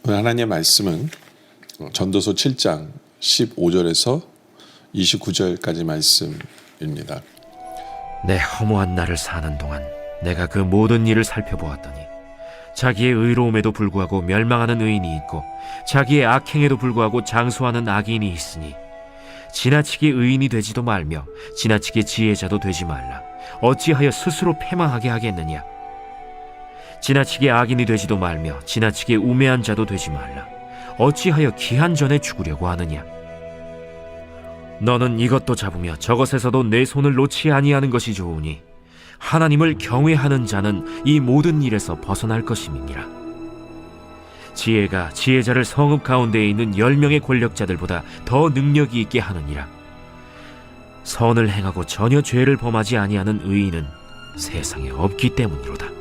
오늘 하나님의 말씀은 전도서 7장 15절에서 29절까지 말씀입니다. 내 허무한 날을 사는 동안 내가 그 모든 일을 살펴보았더니 자기의 의로움에도 불구하고 멸망하는 의인이 있고 자기의 악행에도 불구하고 장수하는 악인이 있으니 지나치게 의인이 되지도 말며 지나치게 지혜자도 되지 말라. 어찌하여 스스로 패망하게 하겠느냐. 지나치게 악인이 되지도 말며 지나치게 우매한 자도 되지 말라. 어찌하여 기한 전에 죽으려고 하느냐. 너는 이것도 잡으며 저것에서도 내 손을 놓지 아니하는 것이 좋으니 하나님을 경외하는 자는 이 모든 일에서 벗어날 것임이니라. 지혜가 지혜자를 성읍 가운데에 있는 10명의 권력자들보다 더 능력이 있게 하느니라. 선을 행하고 전혀 죄를 범하지 아니하는 의인은 세상에 없기 때문이로다.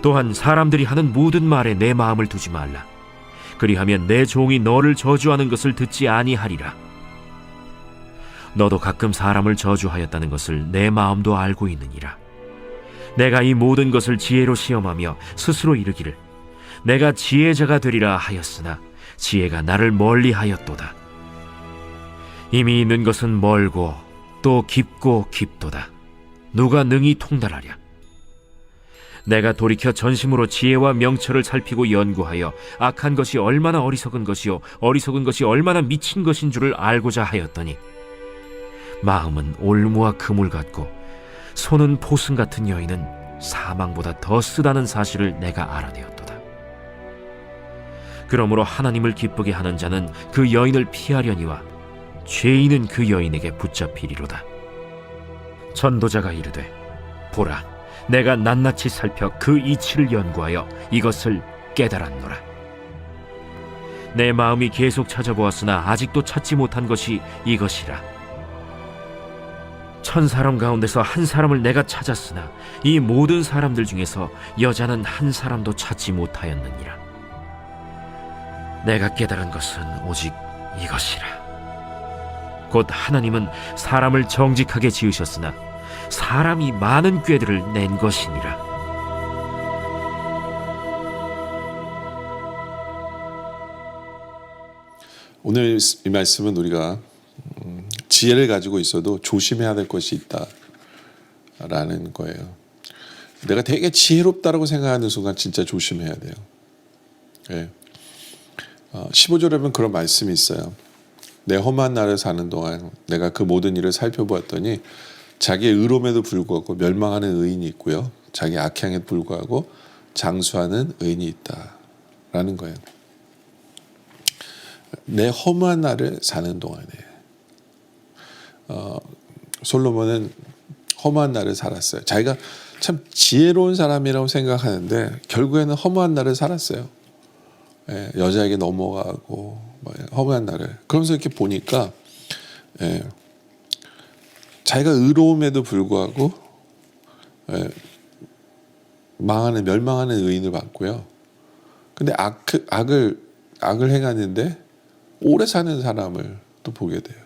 또한 사람들이 하는 모든 말에 내 마음을 두지 말라. 그리하면 내 종이 너를 저주하는 것을 듣지 아니하리라. 너도 가끔 사람을 저주하였다는 것을 내 마음도 알고 있느니라. 내가 이 모든 것을 지혜로 시험하며 스스로 이르기를 내가 지혜자가 되리라 하였으나 지혜가 나를 멀리하였도다. 이미 있는 것은 멀고 또 깊고 깊도다. 누가 능히 통달하랴. 내가 돌이켜 전심으로 지혜와 명철을 살피고 연구하여 악한 것이 얼마나 어리석은 것이요 어리석은 것이 얼마나 미친 것인 줄을 알고자 하였더니 마음은 올무와 그물 같고 손은 포승 같은 여인은 사망보다 더 쓰다는 사실을 내가 알아내었도다. 그러므로 하나님을 기쁘게 하는 자는 그 여인을 피하려니와 죄인은 그 여인에게 붙잡히리로다. 전도자가 이르되 보라, 내가 낱낱이 살펴 그 이치를 연구하여 이것을 깨달았노라. 내 마음이 계속 찾아보았으나 아직도 찾지 못한 것이 이것이라. 1000사람 가운데서 한 사람을 내가 찾았으나 이 모든 사람들 중에서 여자는 한 사람도 찾지 못하였느니라. 내가 깨달은 것은 오직 이것이라. 곧 하나님은 사람을 정직하게 지으셨으나 사람이 많은 꾀들을 낸 것이니라. 오늘 이 말씀은 우리가 지혜를 가지고 있어도 조심해야 될 것이 있다라는 거예요. 내가 되게 지혜롭다라고 생각하는 순간 진짜 조심해야 돼요. 네. 15절에 보면 그런 말씀이 있어요. 내 험한 날을 사는 동안 내가 그 모든 일을 살펴보았더니 자기의 의로움에도 불구하고 멸망하는 의인이 있고요. 자기 악행에도 불구하고 장수하는 의인이 있다라는 거예요. 내 험한 날을 사는 동안에 솔로몬은 험한 날을 살았어요. 자기가 참 지혜로운 사람이라고 생각하는데 결국에는 험한 날을 살았어요. 예, 여자에게 넘어가고 험한 날을. 그러면서 이렇게 보니까 자기가 의로움에도 불구하고 멸망하는 의인을 봤고요. 근데 악을 행하는데 오래 사는 사람을 또 보게 돼요.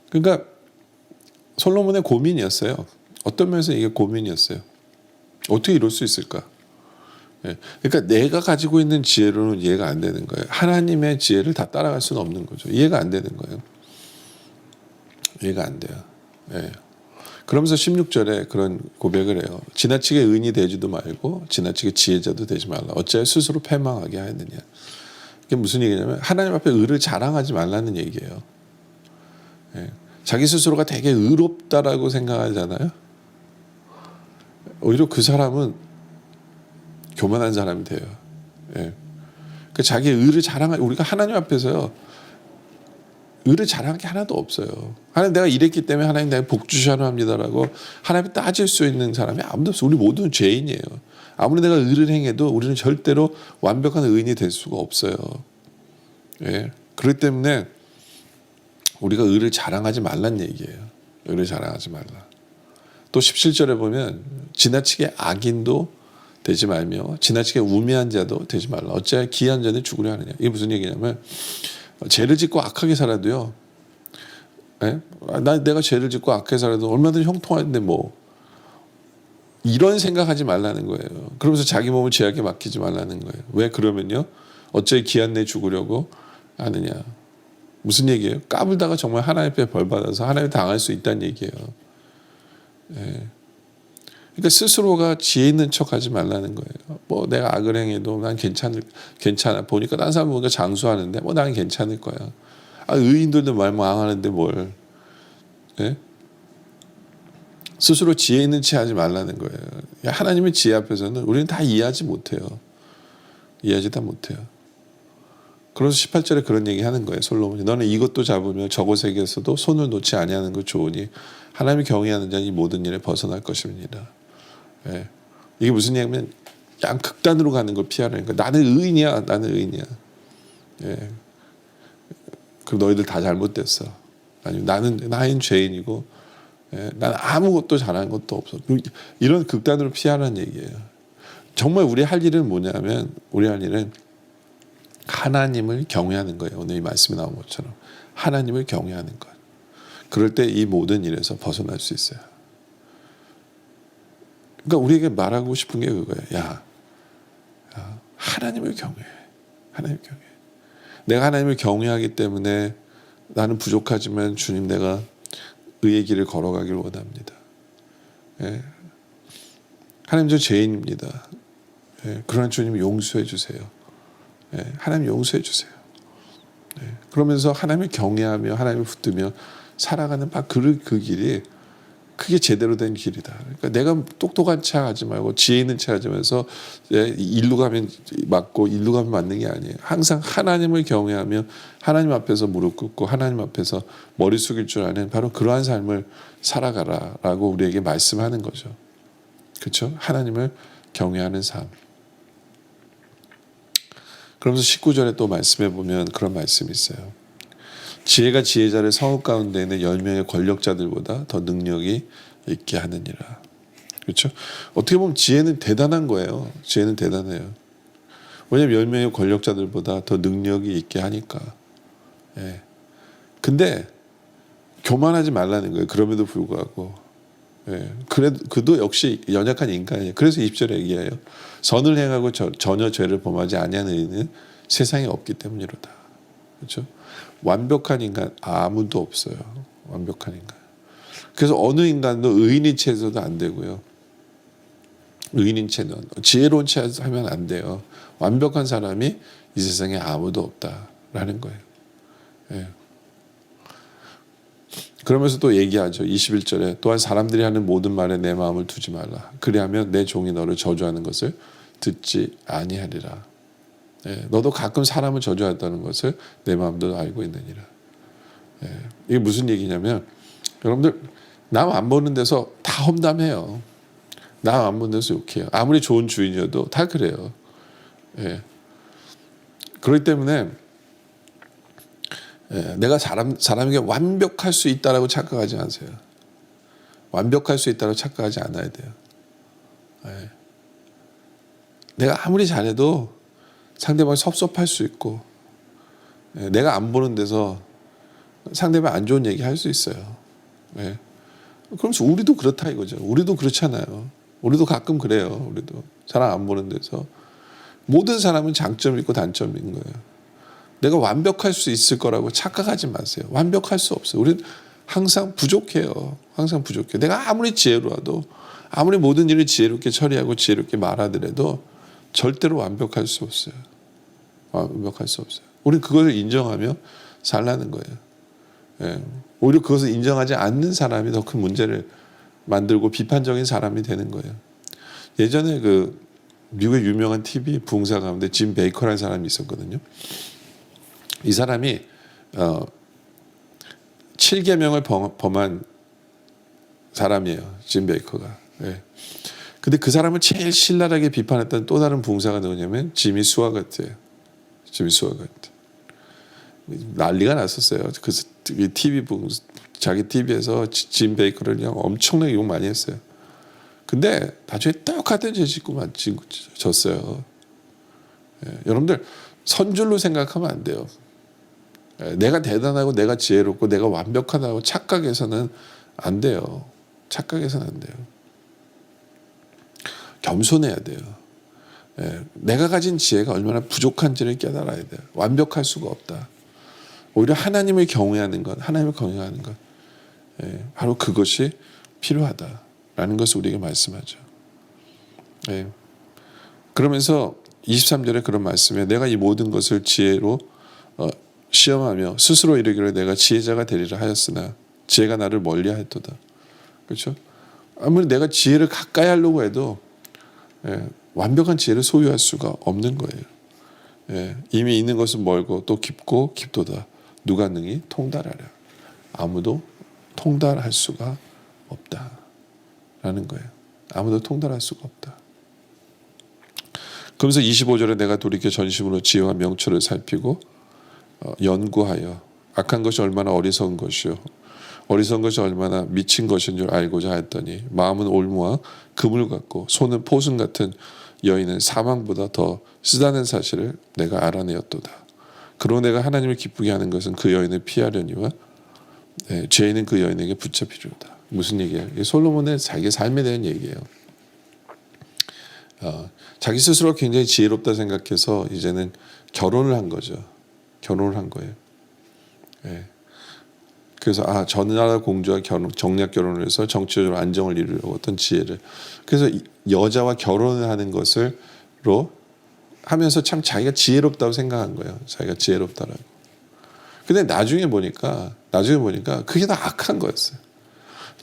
그러니까 솔로몬의 고민이었어요. 어떤 면에서 이게 고민이었어요. 어떻게 이럴 수 있을까? 그러니까 내가 가지고 있는 지혜로는 이해가 안 되는 거예요. 하나님의 지혜를 다 따라갈 수는 없는 거죠. 이해가 안 되는 거예요. 이해가 안 돼요. 그러면서 16절에 그런 고백을 해요. 지나치게 의인이 되지도 말고 지나치게 지혜자도 되지 말라. 어찌하여 스스로 패망하게 하느냐. 이게 무슨 얘기냐면 하나님 앞에 의를 자랑하지 말라는 얘기예요. 자기 스스로가 되게 의롭다라고 생각하잖아요. 오히려 그 사람은 교만한 사람이 돼요. 그 자기의 의를 우리가 하나님 앞에서요. 의를 자랑할 게 하나도 없어요. 하나님 내가 이랬기 때문에 하나님 내가 복 주셔야 합니다라고 하나님 따질 수 있는 사람이 아무도 없어요. 우리 모두는 죄인이에요. 아무리 내가 의를 행해도 우리는 절대로 완벽한 의인이 될 수가 없어요. 그렇기 때문에 우리가 의를 자랑하지 말란 얘기예요. 의를 자랑하지 말라. 또 17절에 보면 지나치게 악인도 되지 말며 지나치게 우매한 자도 되지 말라. 어찌하여 기한 자는 죽으려 하느냐. 이게 무슨 얘기냐면 죄를 짓고 악하게 살아도요. 내가 죄를 짓고 악하게 살아도 얼마든지 형통한데 이런 생각하지 말라는 거예요. 그러면서 자기 몸을 죄악에 맡기지 말라는 거예요. 왜 그러면요? 어째 기한 내 죽으려고 하느냐. 무슨 얘기예요? 까불다가 정말 하나님 앞에 벌 받아서 하나님 당할 수 있다는 얘기예요. 예. 그러니까 스스로가 지혜 있는 척하지 말라는 거예요. 뭐 내가 악을 행해도 난 괜찮아. 보니까 딴 사람 보니까 장수하는데 뭐 나는 괜찮을 거야. 의인들도 말 망하는데 뭘? 예? 스스로 지혜 있는 체 하지 말라는 거예요. 하나님의 지혜 앞에서는 우리는 다 이해하지 못해요. 이해하지 다 못해요. 그래서 18절에 그런 얘기 하는 거예요. 솔로몬이 너는 이것도 잡으면 저것에게서도 손을 놓지 아니하는 것 좋으니 하나님이 경외하는 자는 이 모든 일에 벗어날 것입니다. 예. 이게 무슨 얘기냐면 양 극단으로 가는 걸 피하라는 거예요. 나는 의인이야. 나는 의인이야. 예. 그럼 너희들 다 잘못됐어. 아니면 나는 죄인이고 나는 아무것도 잘한 것도 없어. 이런 극단으로 피하라는 얘기예요. 정말 우리 할 일은 뭐냐면 우리 할 일은 하나님을 경외하는 거예요. 오늘 이 말씀에 나온 것처럼 하나님을 경외하는 것. 그럴 때 이 모든 일에서 벗어날 수 있어요. 그러니까 우리에게 말하고 싶은 게 그거예요. 야, 하나님을 경외해. 하나님을 경외해. 내가 하나님을 경외하기 때문에 나는 부족하지만 주님 내가 의의 길을 걸어가길 원합니다. 예. 하나님 저 죄인입니다. 예. 그러나 주님 용서해 주세요. 예. 하나님 용서해 주세요. 예. 그러면서 하나님을 경외하며 하나님을 붙들며 살아가는 그 길이 그게 제대로 된 길이다. 그러니까 내가 똑똑한 체 하지 말고 지혜 있는 체 하면서 일로 가면 맞고 일로 가면 맞는 게 아니에요. 항상 하나님을 경외하며 하나님 앞에서 무릎 꿇고 하나님 앞에서 머리 숙일 줄 아는 바로 그러한 삶을 살아가라라고 우리에게 말씀하는 거죠. 그렇죠? 하나님을 경외하는 삶. 그러면서 19절에 또 말씀해 보면 그런 말씀이 있어요. 지혜가 지혜자를 성읍 가운데 있는 10명의 권력자들보다 더 능력이 있게 하느니라. 그렇죠? 어떻게 보면 지혜는 대단한 거예요. 지혜는 대단해요. 왜냐하면 10명의 권력자들보다 더 능력이 있게 하니까. 예. 근데 교만하지 말라는 거예요. 그럼에도 불구하고. 예. 그도 역시 연약한 인간이에요. 그래서 20절에 얘기해요. 선을 행하고 전혀 죄를 범하지 아니하는 이는 세상에 없기 때문이로다. 그렇죠? 완벽한 인간 아무도 없어요. 완벽한 인간. 그래서 어느 인간도 의인인 채에서도 안 되고요. 의인인 채는 지혜로운 채에서 하면 안 돼요. 완벽한 사람이 이 세상에 아무도 없다라는 거예요. 예. 그러면서 또 얘기하죠. 21절에 또한 사람들이 하는 모든 말에 내 마음을 두지 말라. 그리하면 내 종이 너를 저주하는 것을 듣지 아니하리라. 예, 너도 가끔 사람을 저주했다는 것을 내 마음도 알고 있느니라. 예, 이게 무슨 얘기냐면 여러분들 남 안 보는 데서 다 험담해요. 남 안 보는 데서 욕해요. 아무리 좋은 주인이어도 다 그래요. 예. 그렇기 때문에 내가 사람에게 완벽할 수 있다라고 착각하지 마세요. 완벽할 수 있다고 착각하지 않아야 돼요. 예. 내가 아무리 잘해도 상대방이 섭섭할 수 있고 내가 안 보는 데서 상대방 안 좋은 얘기 할 수 있어요. 예. 그러면서 우리도 그렇다 이거죠. 우리도 그렇잖아요. 우리도 가끔 그래요. 우리도 사람 안 보는 데서 모든 사람은 장점이 있고 단점인 거예요. 내가 완벽할 수 있을 거라고 착각하지 마세요. 완벽할 수 없어요. 우리는 항상 부족해요. 항상 부족해요. 내가 아무리 지혜로워도 아무리 모든 일을 지혜롭게 처리하고 지혜롭게 말하더라도 절대로 완벽할 수 없어요. 완벽할 수 없어요. 우리는 그걸 인정하며 살라는 거예요. 예. 오히려 그것을 인정하지 않는 사람이 더 큰 문제를 만들고 비판적인 사람이 되는 거예요. 예전에 그 미국의 유명한 TV 부흥사 가운데 짐 베이커라는 사람이 있었거든요. 이 사람이 7계명을 범한 사람이에요. 짐 베이커가. 예. 근데 그 사람을 제일 신랄하게 비판했던 또 다른 부흥사가 누구냐면 지미 스와거트예요. 지미 스와거트. 난리가 났었어요. 그 TV 자기 TV에서 짐 베이커를 그냥 엄청나게 욕 많이 했어요. 근데 나중에 똑같은 죄 짓고 졌어요. 예, 여러분들 선줄로 생각하면 안 돼요. 예, 내가 대단하고 내가 지혜롭고 내가 완벽하다고 착각해서는 안 돼요. 착각해서는 안 돼요. 겸손해야 돼요. 내가 가진 지혜가 얼마나 부족한지를 깨달아야 돼요. 완벽할 수가 없다. 오히려 하나님을 경외하는 것, 하나님을 경외하는 것, 바로 그것이 필요하다라는 것을 우리에게 말씀하죠. 그러면서 23절에 그런 말씀에 내가 이 모든 것을 지혜로 시험하며 스스로 이르기를 내가 지혜자가 되리라 하였으나 지혜가 나를 멀리하였도다. 그렇죠? 아무리 내가 지혜를 가까이 하려고 해도 완벽한 지혜를 소유할 수가 없는 거예요. 이미 있는 것은 멀고 또 깊고 깊도다. 누가 능히 통달하랴. 아무도 통달할 수가 없다라는 거예요. 아무도 통달할 수가 없다. 그러면서 25절에 내가 돌이켜 전심으로 지혜와 명철을 살피고 연구하여 악한 것이 얼마나 어리석은 것이요 어리석은 것이 얼마나 미친 것인 줄 알고자 하였더니 마음은 올무와 금을 같고 손은 포순 같은 여인은 사망보다 더 쓰다는 사실을 내가 알아내었도다. 그러고 내가 하나님을 기쁘게 하는 것은 그 여인을 피하려니와 죄인은 그 여인에게 붙잡히리로다. 무슨 얘기예요? 솔로몬의 자기 삶에 대한 얘기예요. 자기 스스로 굉장히 지혜롭다 생각해서 이제는 결혼을 한 거죠. 결혼을 한 거예요. 그래서 저 나라 공주와 정략 결혼을 해서 정치적으로 안정을 이루려고 어떤 지혜를. 그래서 여자와 결혼을 하는 것을로 하면서 참 자기가 지혜롭다고 생각한 거예요. 자기가 지혜롭다라고. 근데 나중에 보니까 그게 다 악한 거였어요.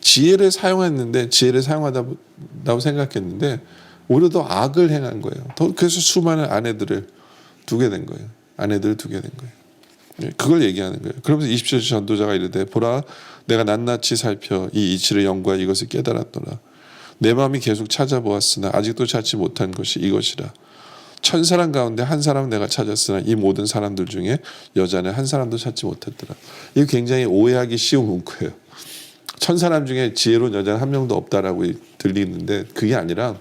지혜를 사용했는데 지혜를 사용하다고 생각했는데 오히려 더 악을 행한 거예요. 그래서 수많은 아내들을 두게 된 거예요. 그걸 얘기하는 거예요. 그러면서 27절 전도자가 이르되 보라 내가 낱낱이 살펴 이 이치를 연구하여 이것을 깨달았더라. 내 마음이 계속 찾아보았으나 아직도 찾지 못한 것이 이것이라. 1000사람 가운데 한 사람은 내가 찾았으나 이 모든 사람들 중에 여자는 한 사람도 찾지 못했더라. 이거 굉장히 오해하기 쉬운 문구예요. 1000사람 중에 지혜로운 여자는 한 명도 없다라고 들리는데 그게 아니라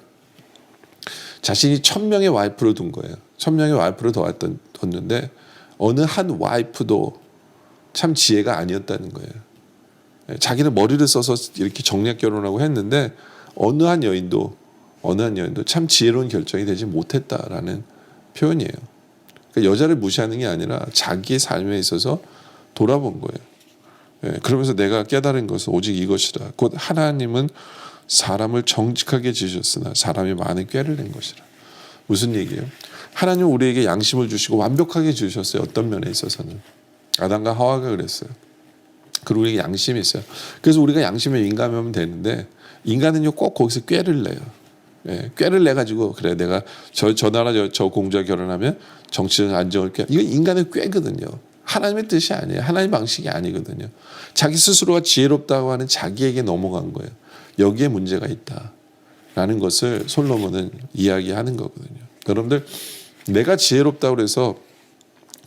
자신이 1000명의 와이프를 둔 거예요. 1000명의 와이프를 뒀는데 어느 한 와이프도 참 지혜가 아니었다는 거예요. 자기는 머리를 써서 이렇게 정략 결혼하고 했는데 어느 한 여인도 참 지혜로운 결정이 되지 못했다라는 표현이에요. 그러니까 여자를 무시하는 게 아니라 자기의 삶에 있어서 돌아본 거예요. 그러면서 내가 깨달은 것은 오직 이것이라. 곧 하나님은 사람을 정직하게 지으셨으나 사람이 많은 꾀를 낸 것이라. 무슨 얘기예요? 하나님은 우리에게 양심을 주시고 완벽하게 지으셨어요. 어떤 면에 있어서는. 아담과 하와가 그랬어요. 그리고 우리에게 양심이 있어요. 그래서 우리가 양심에 민감하면 되는데 인간은요 꼭 거기서 꾀를 내요. 꾀를 내가지고 그래 내가 저 나라 저 공주와 결혼하면 정치적 안정을 꾀. 이건 인간의 꾀거든요. 하나님의 뜻이 아니에요. 하나님의 방식이 아니거든요. 자기 스스로가 지혜롭다고 하는 자기에게 넘어간 거예요. 여기에 문제가 있다라는 것을 솔로몬은 이야기하는 거거든요. 여러분들 내가 지혜롭다고 해서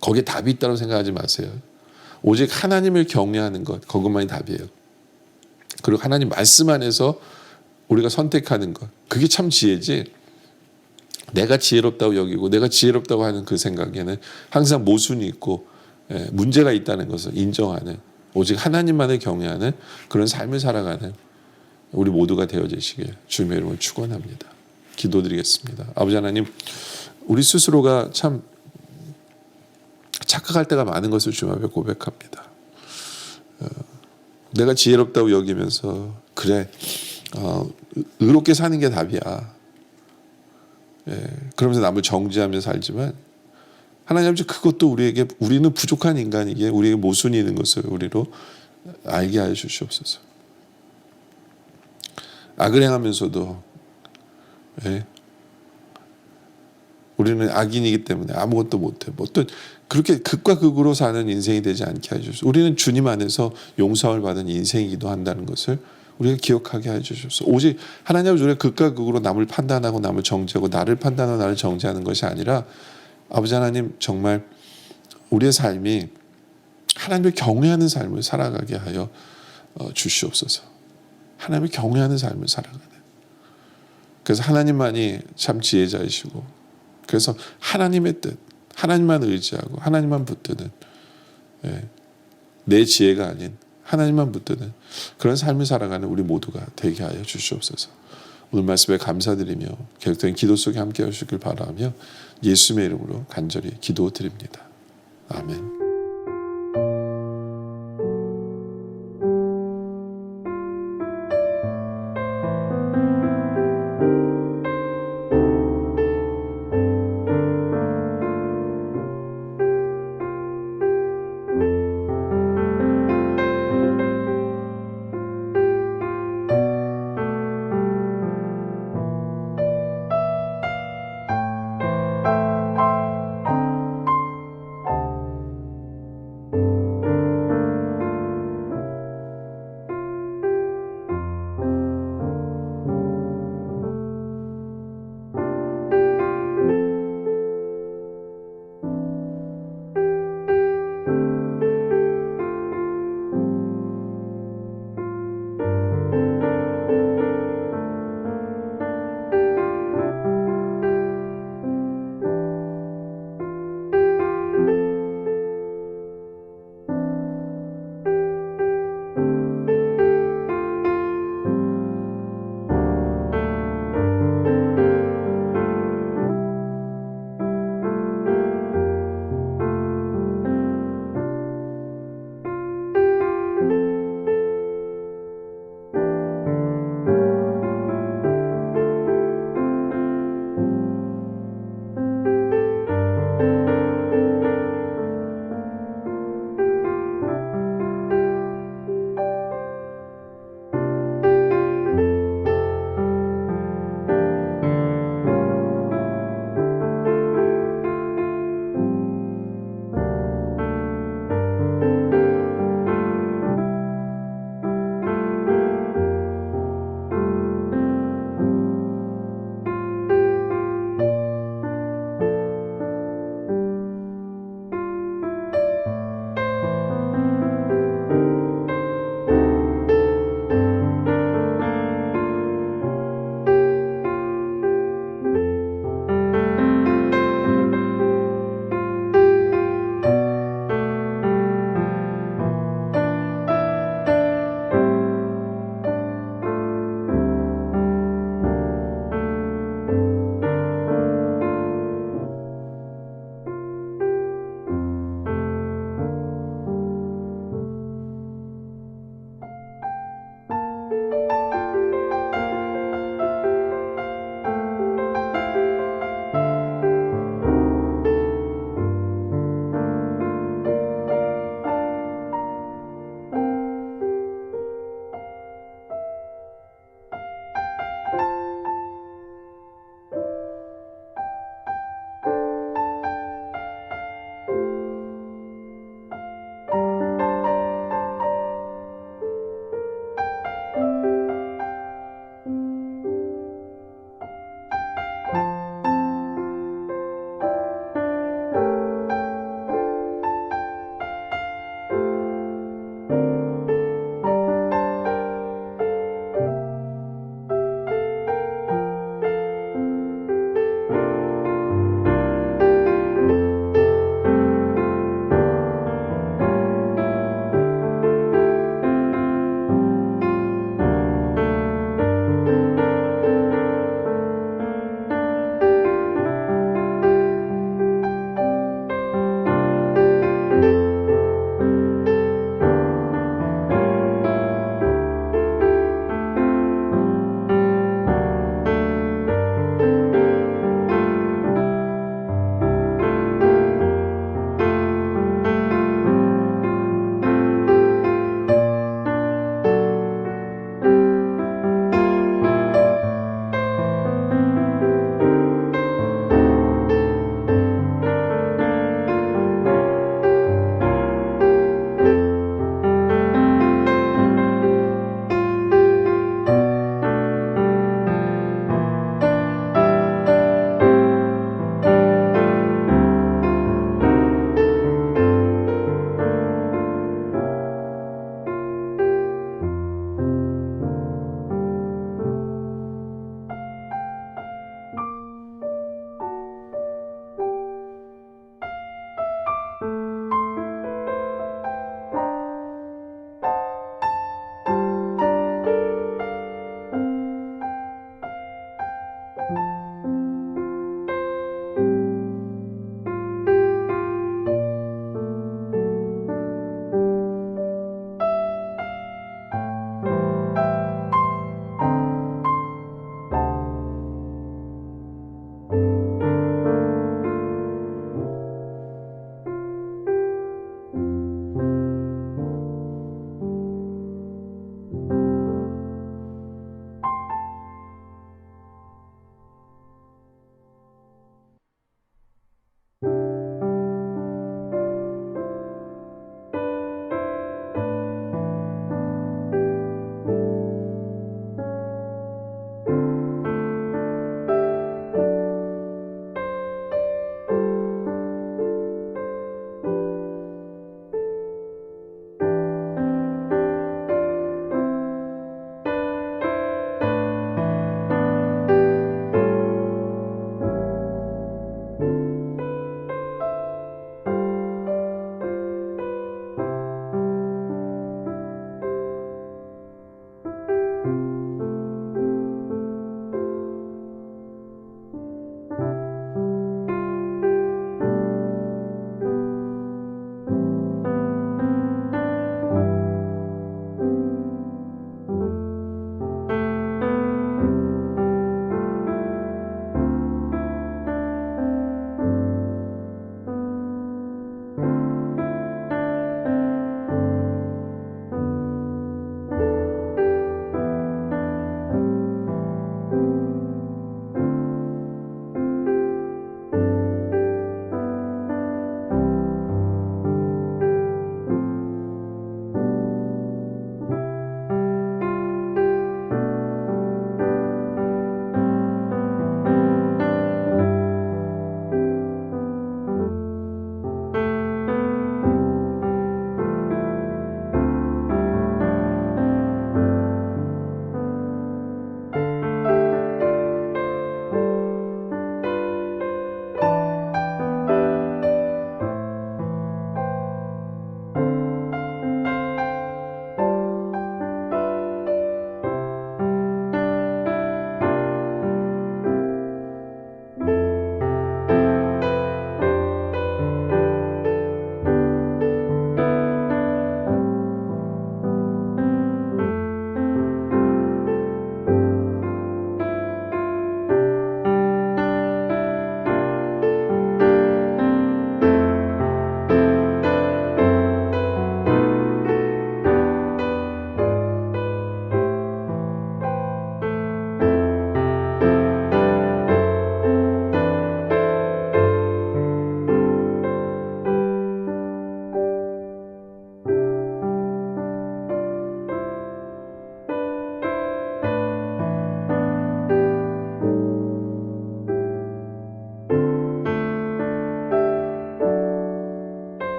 거기에 답이 있다고 생각하지 마세요. 오직 하나님을 경외하는 것 그것만이 답이에요. 그리고 하나님 말씀 안에서 우리가 선택하는 것 그게 참 지혜지. 내가 지혜롭다고 여기고 내가 지혜롭다고 하는 그 생각에는 항상 모순이 있고 문제가 있다는 것을 인정하는 오직 하나님만을 경외하는 그런 삶을 살아가는 우리 모두가 되어지시길 주님의 이름으로 축원합니다. 기도드리겠습니다. 아버지 하나님 우리 스스로가 참 착각할 때가 많은 것을 주님 앞에 고백합니다. 내가 지혜롭다고 여기면서 그래 의롭게 사는 게 답이야. 그러면서 남을 정죄하면서 살지만 하나님 아버지 그것도 우리는 부족한 인간이기에 우리에게 모순이 있는 것을 우리로 알게 하여 주시옵소서. 악을 행하면서도 우리는 악인이기 때문에 아무것도 못해. 또 그렇게 극과 극으로 사는 인생이 되지 않게 하여 주시옵소서. 우리는 주님 안에서 용서를 받은 인생이기도 한다는 것을 우리가 기억하게 해 주십시오. 오직 하나님 아버지 우리가 극과 극으로 남을 판단하고 남을 정죄하고 나를 판단하고 나를 정죄하는 것이 아니라 아버지 하나님 정말 우리의 삶이 하나님을 경외하는 삶을 살아가게 하여 주시옵소서. 하나님을 경외하는 삶을 살아가는. 그래서 하나님만이 참 지혜자이시고 그래서 하나님의 뜻 하나님만 의지하고 하나님만 붙드는 내 지혜가 아닌 하나님만 붙드는 그런 삶을 살아가는 우리 모두가 되게 하여 주시옵소서. 오늘 말씀에 감사드리며 계속된 기도 속에 함께 하시길 바라며 예수님의 이름으로 간절히 기도드립니다. 아멘.